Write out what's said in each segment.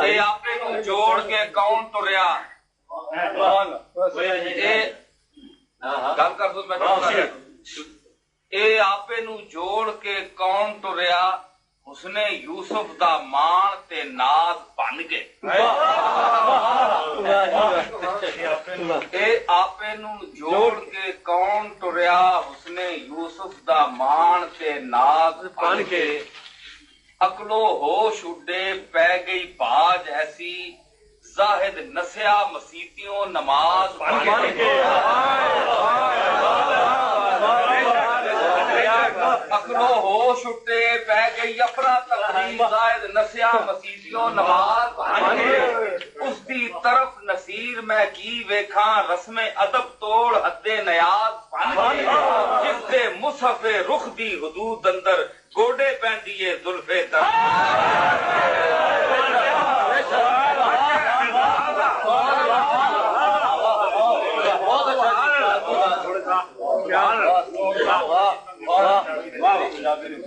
ये आपे को जोड़ के कौन तुरया गल कर दो मैं ये आपे नु जोड़ के कौन तुरया उसने यूसुफ दा मान ते नाज बन के आपे नु जोड़ के कौन तुरया उसने यूसुफ दा मान ते नाज बन के अकलो होश उड़े पै गई बाज ऐसी जाहिद नसिया मसीतियों नमाज बन के अकलो होश उठे पै गई अफरा तफरी जाहिद नसिया मसीतियों नमाज बन के उसकी तरफ नसीर मैं की वेखा रस्मे अदब तोड़ हद्दे नयाज बन के जिससे मुसफे रुख दी हुदूद अंदर गोडे पैंदिए जुल्फे तर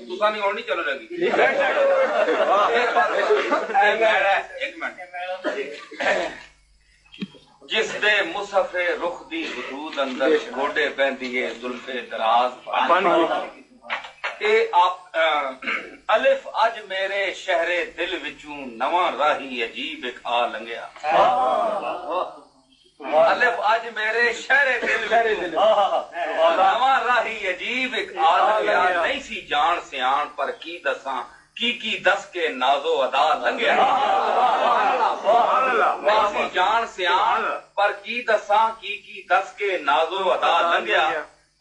तुसानी और नहीं चल लगी एक मिनट जिस दे मुसफे रुख दी हुदूद अंदर गोडे पैंदिए जुल्फे दराज अलिफ अज मेरे शहरे दिल विचू नवा राही अजीब एक आ लंघिया अलिफ अज मेरे शहरे दिल नवा राही अजीब एक आ लंघिया नहीं सी जान सियान पर की दसा की दस के नाजो अदा लंघिया नहीं सी जान सियान पर की दसा की दस के नाजो अदा लंघिया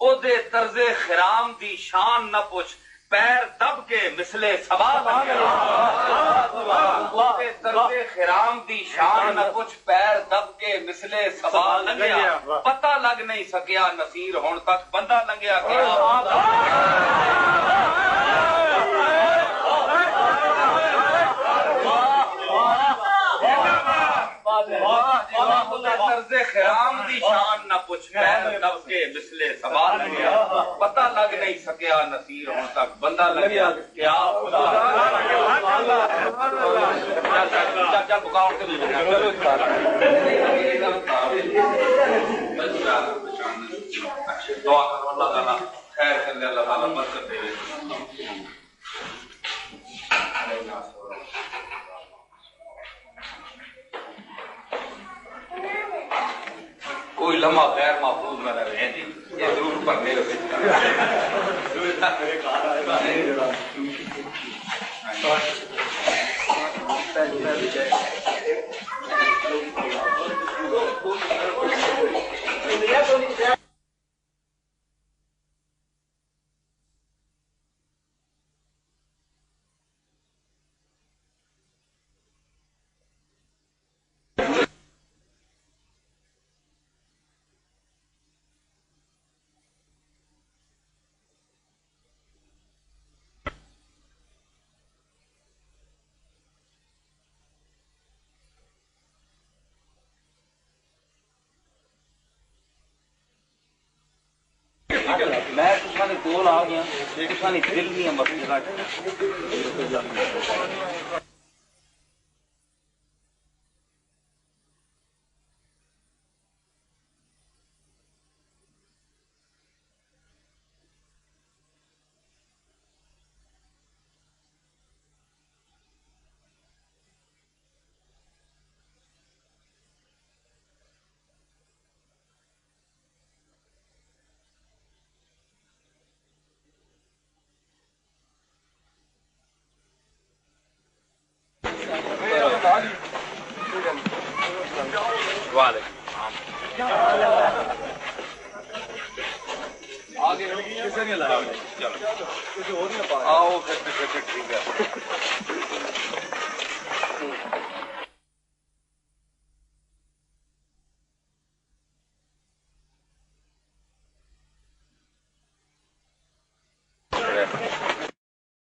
ओदे तर्जे खिराम दी शान न पुछ पैर दब के मिसले सवाल ओदे तर्जे खिराम दी शान न पुछ पैर दब के मिसले सवाल लंघिया पता लग नहीं सकिया नसीर होने तक बंदा लंघिया तर्जे खिराम दी शान न पुछ पैर दब के मिसले सवाल लंघिया पता लग नहीं सकिया नसीर होने तक बंदा लंघिया क्या बुकाउट के दुआ करो अल्लाह ताला खैर कर ले अल्लाह ताला बरकत दे कोई लम्हा गैर महफूज न रहे जी ये जरूर पढ़ने लगे मैं तुसाने कोल आ गया तुसानी दिल दियां मसलियां आगे किसे नहीं लाया चलो कुछ और नहीं आओ फिर ठीक है